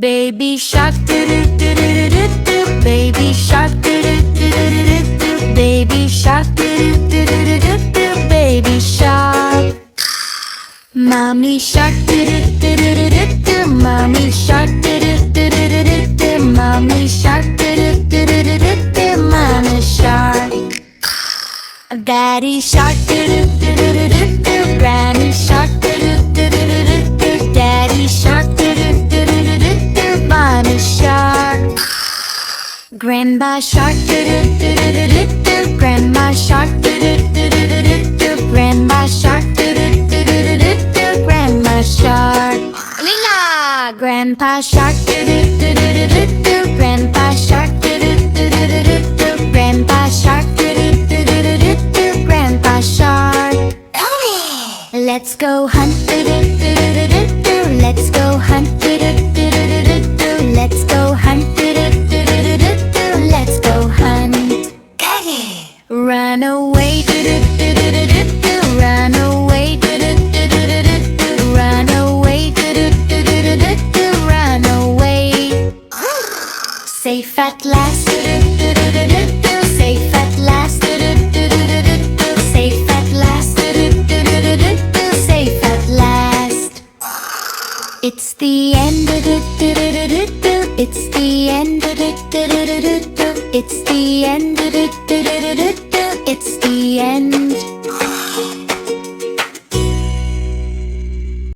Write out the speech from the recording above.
Baby shark, do do do do do do. Baby shark, do do do do do do. Baby shark, do do do do do do. Baby shark. Mommy shark, do do do do do do. Mommy shark, do do do do do do. Mommy shark, do do do do do do. Mama shark. Daddy shark, do do do do do do. Granny shark, do do do do do do. Daddy shark, do do do do do do. Mama shark. Grandpa shark, do do do do do do. Grandma shark, do do do do do do. Grandma shark, do do do do do do. Grandma shark. Lina. Grandpa shark, do do do do do do. Grandpa shark, do do do do do do. Grandpa shark, do do do do do do. Grandpa shark. Let's go hunt, do do do do do do. Let's go hunt, do do do do do do. Let's go hunt, do do do do do do. Let's go hunt. Run away, do do do do do do. Run away, do do do do do do. Run away, do do do do do do. Run away. Safe at last, do do do do do do. Safe at last, do do do do do do. Safe at last, do do do do do do. Safe at last. It's the end, do do do do do do. It's the end, do do do do do do. It's the end, do do do do do do. It's the end.